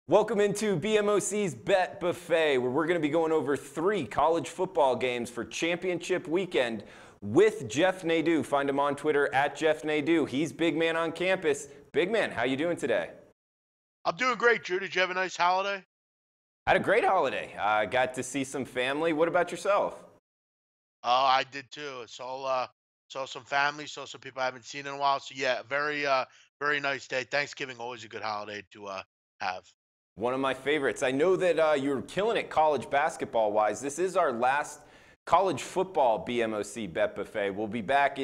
Welcome into BMOC's Bet Buffet, where we're going to be going over 3 college football games for championship weekend with Jeff Nadu. Find him on Twitter at Jeff Nadu. He's big man on campus. Big man, how you doing today? I'm doing great, Drew. Did you have a nice holiday? I had a great holiday. I got to see some family. What about yourself? Oh, I did too. Saw some family, saw some people I haven't seen in a while. So yeah, very nice day. Thanksgiving always a good holiday to have. One of my favorites. I know that you're killing it college basketball-wise. This is our last college football BMOC Bet Buffet. We'll be back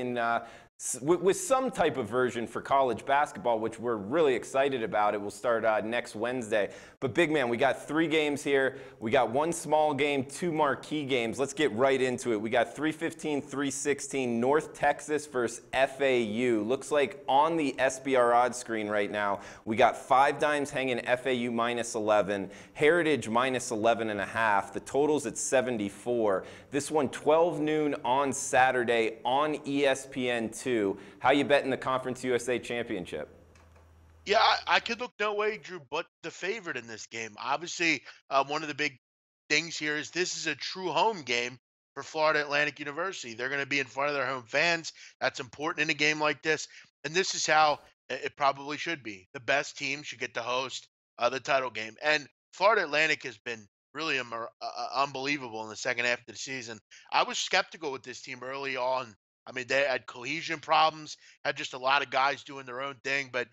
with some type of version for college basketball, which we're really excited about. It will start next Wednesday. But big man, we got 3 games here. We got 1 small game, 2 marquee games. Let's get right into it. We got 3:15, 3:16, North Texas versus FAU. Looks like on the SBR odds screen right now, we got 5 dimes hanging FAU -11, Heritage -11.5. The total's at 74. This one 12 noon on Saturday on ESPN2. How you betting the Conference USA Championship? Yeah, I could look no way, Drew, but the favorite in this game. Obviously, one of the big things here is this is a true home game for Florida Atlantic University. They're going to be in front of their home fans. That's important in a game like this, and this is how it probably should be. The best team should get to host the title game, and Florida Atlantic has been really unbelievable in the second half of the season. I was skeptical with this team early on. I mean, they had cohesion problems, had just a lot of guys doing their own thing, but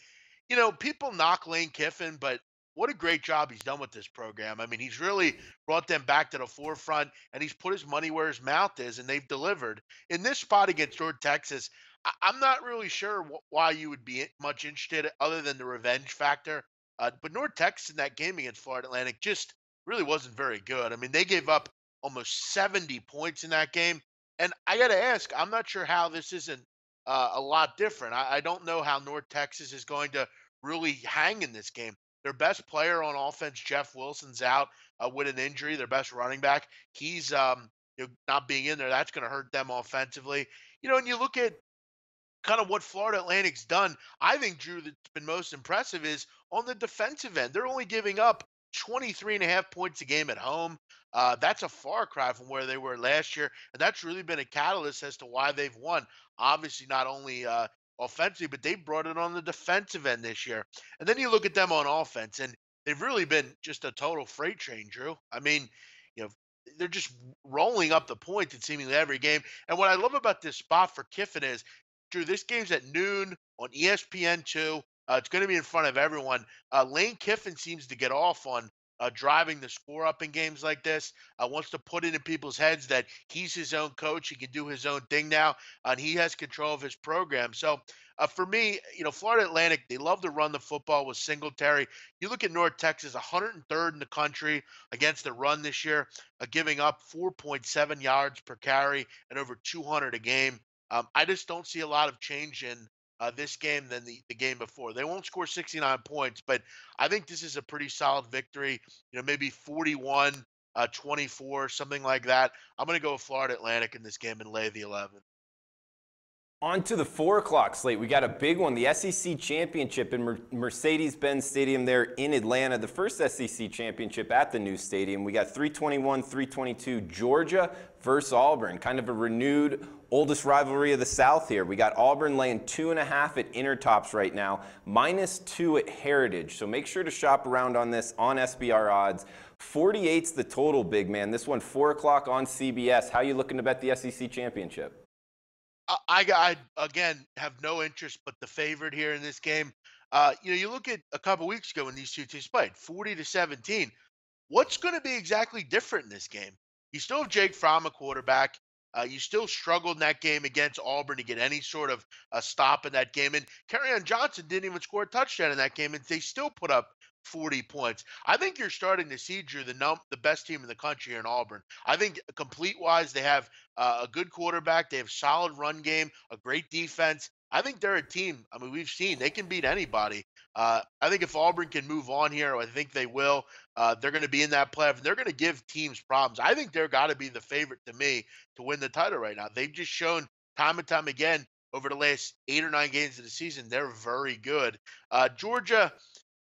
people knock Lane Kiffin, but what a great job he's done with this program. I mean, he's really brought them back to the forefront, and he's put his money where his mouth is, and they've delivered. In this spot against North Texas, I'm not really sure why you would be much interested other than the revenge factor. But North Texas in that game against Florida Atlantic just really wasn't very good. I mean, they gave up almost 70 points in that game. And I got to ask, I'm not sure how this isn't a lot different. I don't know how North Texas is going to really hang in this game. Their best player on offense, Jeff Wilson's out with an injury. Their best running back, he's not being in there. That's going to hurt them offensively. And you look at kind of what Florida Atlantic's done. I think, Drew, that's been most impressive is on the defensive end. They're only giving up 23.5 points a game at home. That's a far cry from where they were last year, and that's really been a catalyst as to why they've won. Obviously, not only offensively, but they brought it on the defensive end this year. And then you look at them on offense, and they've really been just a total freight train, Drew. I mean, you know, they're just rolling up the points in seemingly every game. And what I love about this spot for Kiffin is, Drew, this game's at noon on ESPN2. It's going to be in front of everyone. Lane Kiffin seems to get off on driving the score up in games like this. Wants to put it in people's heads that he's his own coach. He can do his own thing now, and he has control of his program. So for me, Florida Atlantic, they love to run the football with Singletary. You look at North Texas, 103rd in the country against the run this year, giving up 4.7 yards per carry and over 200 a game. I just don't see a lot of change in this game than the game before. They won't score 69 points, but I think this is a pretty solid victory. Maybe 41, 24, something like that. I'm going to go with Florida Atlantic in this game and lay the 11. On to the 4 o'clock slate. We got a big one, the SEC Championship in Mercedes-Benz Stadium there in Atlanta. The first SEC Championship at the new stadium. We got 321, 322, Georgia versus Auburn. Kind of a renewed oldest rivalry of the South here. We got Auburn laying 2.5 at Intertops right now, -2 at Heritage. So make sure to shop around on this on SBR odds. 48's the total, big man. This one 4 o'clock on CBS. How you looking to bet the SEC Championship? I again have no interest but the favorite here in this game. You look at a couple weeks ago when these two teams played, 40-17. What's going to be exactly different in this game? You still have Jake Fromm, a quarterback. You still struggled in that game against Auburn to get any sort of a stop in that game. And Kerryon Johnson didn't even score a touchdown in that game, and they still put up 40 points. I think you're starting to see, Drew, the best team in the country here in Auburn. I think complete-wise, they have a good quarterback. They have solid run game, a great defense. I think they're a team. I mean, we've seen they can beat anybody. I think if Auburn can move on here, I think they will. They're going to be in that playoff, and they're going to give teams problems. I think they're got to be the favorite to me to win the title right now. They've just shown time and time again over the last 8 or 9 games of the season they're very good. Georgia,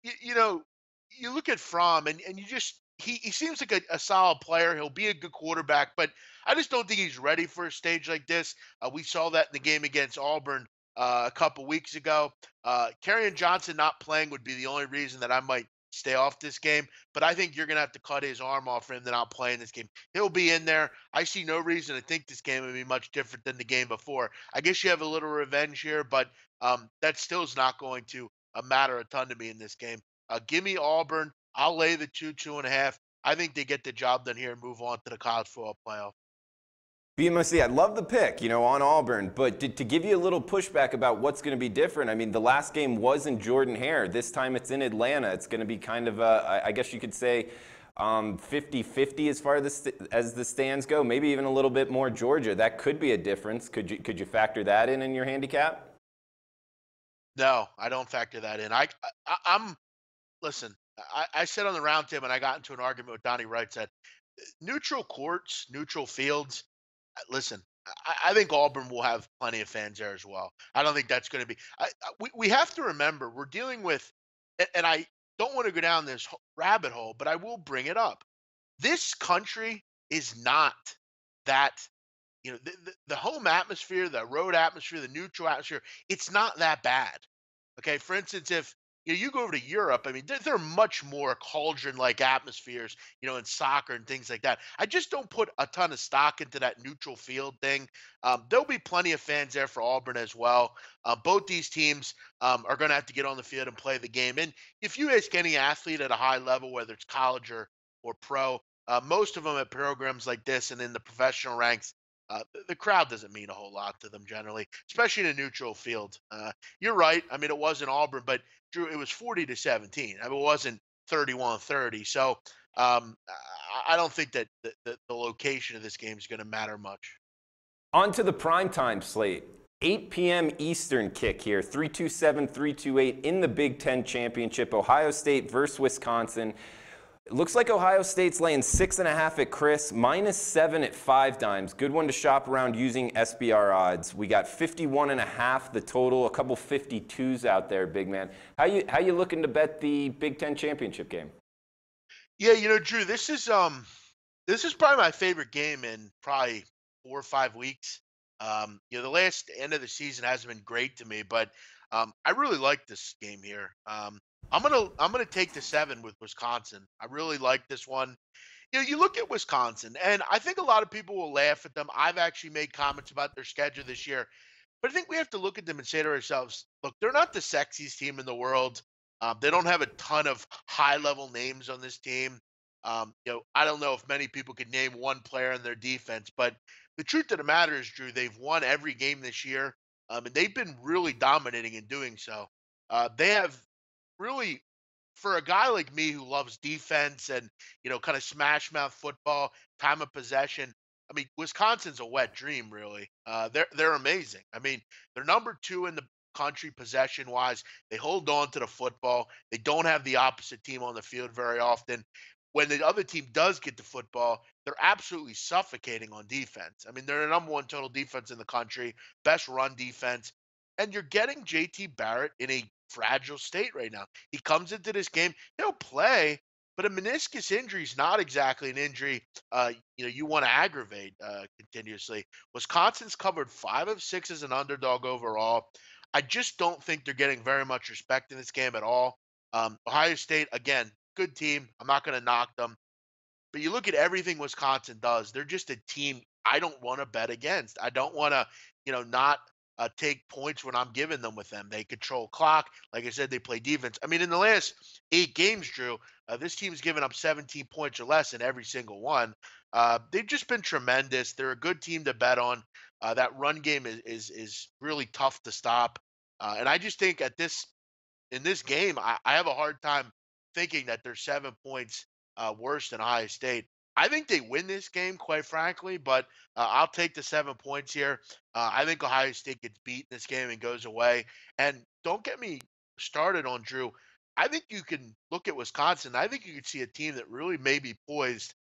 you you look at Fromm, and you just he seems like a solid player. He'll be a good quarterback, but I just don't think he's ready for a stage like this. We saw that in the game against Auburn a couple weeks ago. Kerryon Johnson not playing would be the only reason that I might stay off this game, but I think you're going to have to cut his arm off for him to not play in this game. He'll be in there. I see no reason to think this game would be much different than the game before. I guess you have a little revenge here, but that still is not going to matter a ton to me in this game. Give me Auburn. I'll lay the 2.5. I think they get the job done here and move on to the college football playoff. BMOC, I love the pick, on Auburn, but to give you a little pushback about what's going to be different, I mean, the last game was in Jordan-Hare. This time it's in Atlanta. It's going to be kind of I guess you could say 50-50 as far as the stands go, maybe even a little bit more Georgia. That could be a difference. Could you factor that in your handicap? No, I don't factor that in. I'm listen. I said on the roundtable, and I got into an argument with Donnie Wright. Said neutral courts, neutral fields. Listen, I think Auburn will have plenty of fans there as well. I don't think that's going to be. We have to remember we're dealing with, and I don't want to go down this rabbit hole, but I will bring it up. This country is not that. The home atmosphere, the road atmosphere, the neutral atmosphere. It's not that bad. Okay, for instance, if you go over to Europe, I mean, they're much more cauldron-like atmospheres, in soccer and things like that. I just don't put a ton of stock into that neutral field thing. There'll be plenty of fans there for Auburn as well. Both these teams are going to have to get on the field and play the game. And if you ask any athlete at a high level, whether it's college or pro, most of them at programs like this and in the professional ranks, the crowd doesn't mean a whole lot to them generally, especially in a neutral field. You're right. I mean, it wasn't Auburn, but Drew, it was 40-17. I mean, it wasn't 31-30. So I don't think that the location of this game is going to matter much. On to the primetime slate. 8 p.m. Eastern kick here, 327, 328 in the Big Ten Championship. Ohio State versus Wisconsin. It looks like Ohio State's laying 6.5 at Chris, -7 at 5 dimes. Good one to shop around using SBR odds. We got 51.5 the total, a couple 52s out there, big man. How you looking to bet the Big Ten championship game? Yeah, Drew, this is probably my favorite game in probably 4 or 5 weeks. The last end of the season hasn't been great to me, but I really like this game here. I'm gonna take the 7 with Wisconsin. I really like this one. You look at Wisconsin, and I think a lot of people will laugh at them. I've actually made comments about their schedule this year, but I think we have to look at them and say to ourselves, look, they're not the sexiest team in the world. They don't have a ton of high-level names on this team. I don't know if many people could name one player in their defense, but the truth of the matter is, Drew, they've won every game this year, and they've been really dominating in doing so. They have really, for a guy like me who loves defense and kind of smash mouth football, time of possession. I mean, Wisconsin's a wet dream, really. They're amazing. I mean, they're number 2 in the country possession wise. They hold on to the football. They don't have the opposite team on the field very often. When the other team does get the football, they're absolutely suffocating on defense. I mean, they're the number 1 total defense in the country, best run defense, and you're getting JT Barrett in a fragile state right now. He comes into this game, he'll play, but a meniscus injury is not exactly an injury you want to aggravate continuously. Wisconsin's covered 5 of 6 as an underdog overall. I just don't think they're getting very much respect in this game at all. Ohio State, again, good team. I'm not going to knock them. But you look at everything Wisconsin does, they're just a team I don't want to bet against. I don't want to, not take points when I'm giving them with them. They control clock. Like I said, they play defense. I mean, in the last 8 games, Drew, this team's given up 17 points or less in every single one. They've just been tremendous. They're a good team to bet on. That run game is really tough to stop. And I just think in this game, I have a hard time thinking that they're 7 points worse than Ohio State. I think they win this game, quite frankly, but I'll take the 7 points here. I think Ohio State gets beat in this game and goes away. And don't get me started on Drew. I think you can look at Wisconsin. I think you could see a team that really may be poised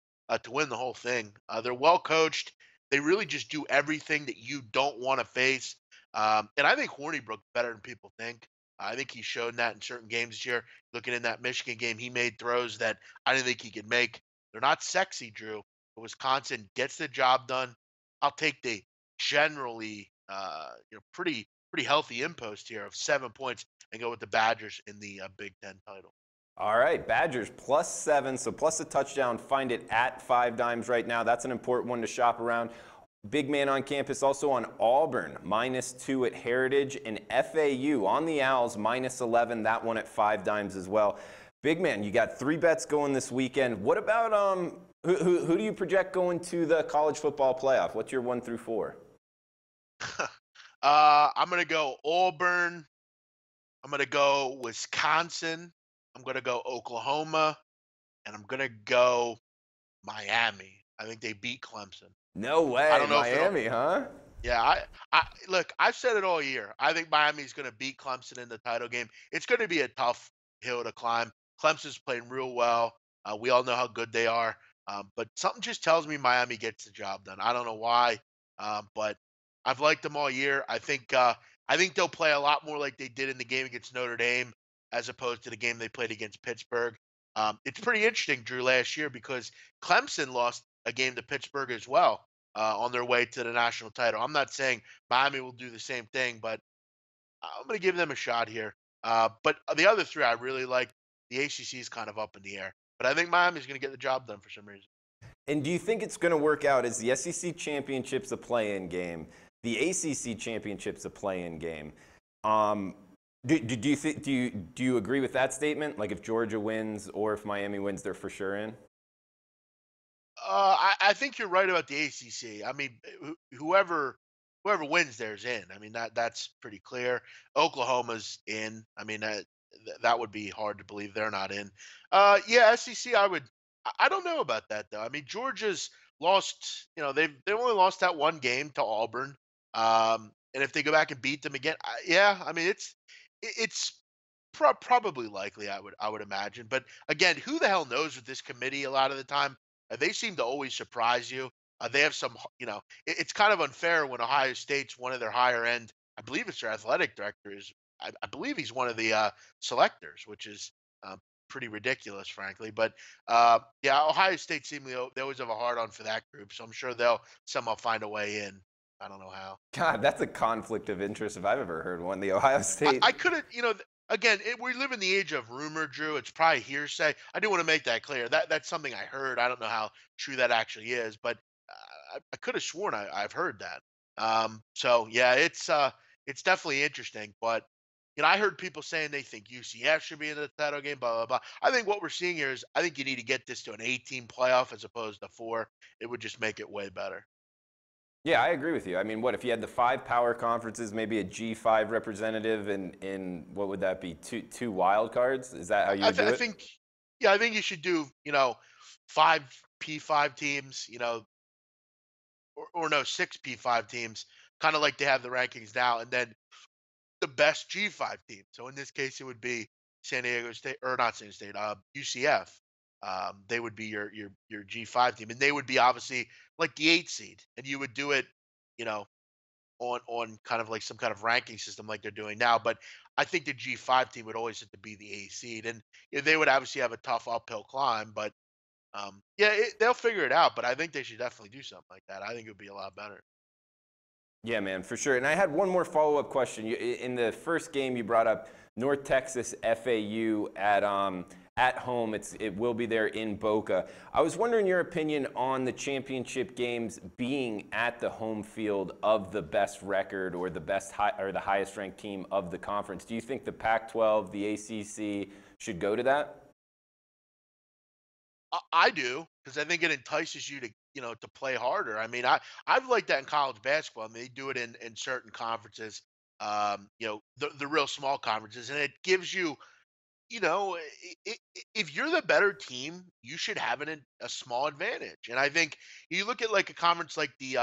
to win the whole thing. They're well coached. They really just do everything that you don't want to face. And I think Hornibrook's better than people think. I think he's shown that in certain games this year. Looking in that Michigan game, he made throws that I didn't think he could make. They're not sexy, Drew, but Wisconsin gets the job done. I'll take the generally, pretty healthy impost here of 7 points and go with the Badgers in the Big Ten title. All right, Badgers +7, so plus a touchdown. Find it at 5 dimes right now. That's an important one to shop around. Big man on campus also on Auburn, -2 at Heritage, and FAU on the Owls, -11. That one at 5 dimes as well. Big man, you got 3 bets going this weekend. What about who do you project going to the college football playoff? What's your 1 through 4? I'm gonna go Auburn. I'm gonna go Wisconsin. I'm gonna go Oklahoma, and I'm gonna go Miami. I think they beat Clemson. No I way, don't know if it'll. Miami, huh? Yeah, I look. I've said it all year. I think Miami's going to beat Clemson in the title game. It's going to be a tough hill to climb. Clemson's playing real well. We all know how good they are, but something just tells me Miami gets the job done. I don't know why, but I've liked them all year. I think they'll play a lot more like they did in the game against Notre Dame, as opposed to the game they played against Pittsburgh. It's pretty interesting, Drew, last year because Clemson lost a game to Pittsburgh as well on their way to the national title. I'm not saying Miami will do the same thing, but I'm going to give them a shot here. But the other 3 I really like. The ACC is kind of up in the air, but I think Miami's going to get the job done for some reason. And do you think it's going to work out as the SEC championship's a play-in game, the ACC championship's a play-in game? Do you agree with that statement? Like if Georgia wins or if Miami wins, they're for sure in? I think you're right about the ACC. I mean, whoever wins there's in. I mean that's pretty clear. Oklahoma's in. I mean that would be hard to believe they're not in. Yeah, SEC. I don't know about that though. I mean Georgia's lost. They've only lost that one game to Auburn. And if they go back and beat them again, yeah. I mean it's probably likely. I would imagine. But again, who the hell knows with this committee? A lot of the time. They seem to always surprise you. They have some, it's kind of unfair when Ohio State's one of their higher end. I believe it's their athletic director is. I believe he's one of the selectors, which is pretty ridiculous, frankly. But yeah, Ohio State they always have a hard on for that group, so I'm sure they'll somehow find a way in. I don't know how. God, that's a conflict of interest if I've ever heard one. The Ohio State. I couldn't, again, we live in the age of rumor, Drew. It's probably hearsay. I do want to make that clear. That's something I heard. I don't know how true that actually is, but I could have sworn I've heard that. So yeah, it's definitely interesting. But I heard people saying they think UCF should be in the title game. Blah blah blah. I think what we're seeing here is I think you need to get this to an 18 playoff as opposed to 4. It would just make it way better. Yeah, I agree with you. I mean, what if you had the 5 power conferences, maybe a G5 representative, and what would that be? Two wild cards? Is that how you would do it? I think you should do 5 P5 teams, or no 6 P5 teams, kind of like they have the rankings now, and then the best G5 team. So in this case, it would be San Diego State or not San Diego State, UCF. They would be your G5 team, and they would be obviously like the 8 seed, and you would do it, you know, on kind of like some kind of ranking system like they're doing now. But I think the G5 team would always have to be the 8 seed, and they would obviously have a tough uphill climb. But yeah, they'll figure it out. But I think they should definitely do something like that. I think it would be a lot better. Yeah, man, for sure. And I had one more follow-up question. In the first game, you brought up North Texas FAU at home. It will be there in Boca. I was wondering your opinion on the championship games being at the home field of the best record or the highest ranked team of the conference. Do you think the Pac-12, the ACC should go to that? I do, because I think it entices you to play harder. I mean, I've liked that in college basketball. I mean, they do it in certain conferences, the real small conferences, and it gives you, if you're the better team, you should have a small advantage. And I think you look at like a conference like the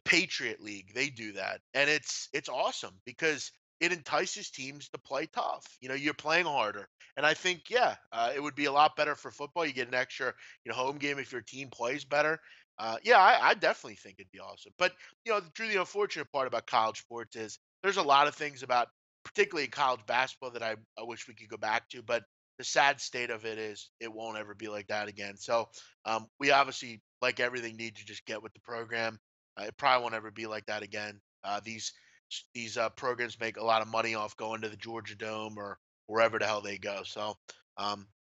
Patriot League, they do that, and it's awesome because it entices teams to play tough. You're playing harder, and I think it would be a lot better for football. You get an extra home game if your team plays better. I definitely think it'd be awesome. But Drew, the unfortunate part about college sports is there's a lot of things about particularly in college basketball, that I wish we could go back to. But the sad state of it is it won't ever be like that again. So we obviously, like everything, need to just get with the program. It probably won't ever be like that again. These programs make a lot of money off going to the Georgia Dome or wherever the hell they go. So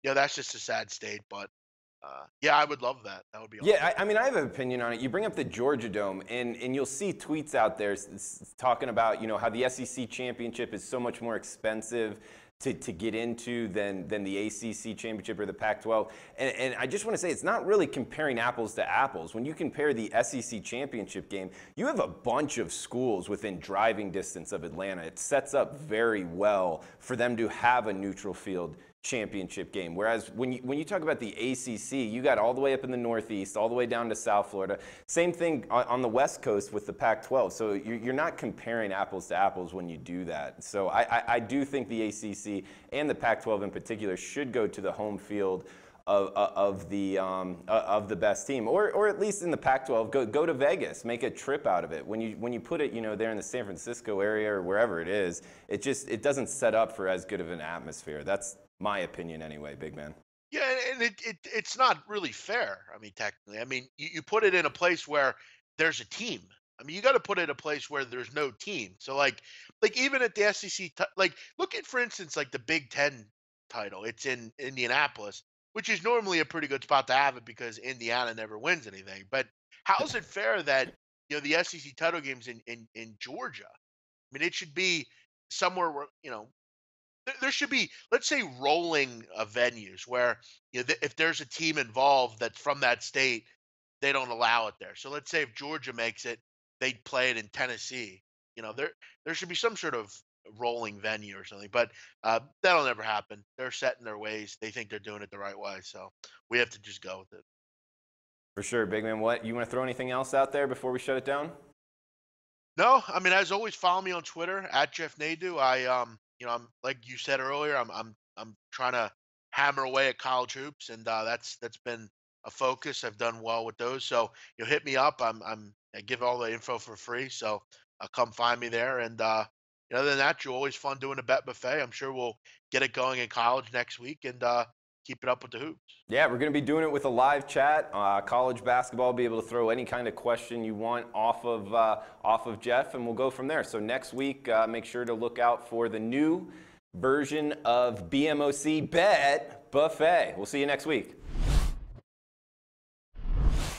that's just a sad state. But yeah, I would love that. That would be awesome. Yeah, I mean, I have an opinion on it. You bring up the Georgia Dome, and you'll see tweets out there talking about, how the SEC championship is so much more expensive to get into than the ACC championship or the Pac-12. And I just want to say, it's not really comparing apples to apples. When you compare the SEC championship game, you have a bunch of schools within driving distance of Atlanta. It sets up very well for them to have a neutral field championship game. Whereas when you talk about the ACC, you got all the way up in the Northeast, all the way down to South Florida. Same thing on the West Coast with the Pac-12. So you're not comparing apples to apples when you do that. So I do think the ACC and the Pac-12 in particular should go to the home field of the best team, or at least in the Pac-12, go to Vegas, make a trip out of it. When you put it, there in the San Francisco area or wherever it is, it doesn't set up for as good of an atmosphere. That's my opinion anyway, big man. Yeah, and it's not really fair. I mean, technically, I mean, you put it in a place where there's a team. I mean, you got to put it in a place where there's no team. So like even at the SEC, like look at, for instance, like the Big Ten title. It's in Indianapolis, which is normally a pretty good spot to have it because Indiana never wins anything. But how is it fair that the SEC title game's in Georgia? I mean, it should be somewhere where there should be, let's say, rolling venues where if there's a team involved that's from that state, they don't allow it there. So let's say if Georgia makes it, they'd play it in Tennessee. There should be some sort of rolling venue or something, but that'll never happen. They're set in their ways. They think they're doing it the right way, so we have to just go with it. For sure, big man. What, you want to throw anything else out there before we shut it down? No, I mean, as always, follow me on Twitter at Jeff Nadu. I'm, like you said earlier, I'm trying to hammer away at college hoops, and that's been a focus. I've done well with those, so hit me up. I give all the info for free, so come find me there. And other than that, you're always fun doing a bet buffet. I'm sure we'll get it going in college next week and keep it up with the hoops. Yeah, we're going to be doing it with a live chat. College basketball, be able to throw any kind of question you want off of Jeff, and we'll go from there. So next week, make sure to look out for the new version of BMOC Bet Buffet. We'll see you next week.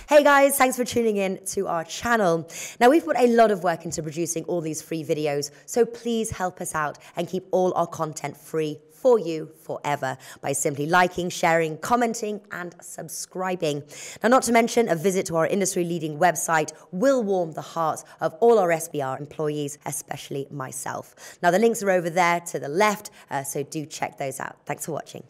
Hey guys, thanks for tuning in to our channel. Now, we've put a lot of work into producing all these free videos, so please help us out and keep all our content free for you forever by simply liking, sharing, commenting, and subscribing. Now, not to mention, a visit to our industry-leading website will warm the hearts of all our SBR employees, especially myself. Now, the links are over there to the left, so do check those out. Thanks for watching.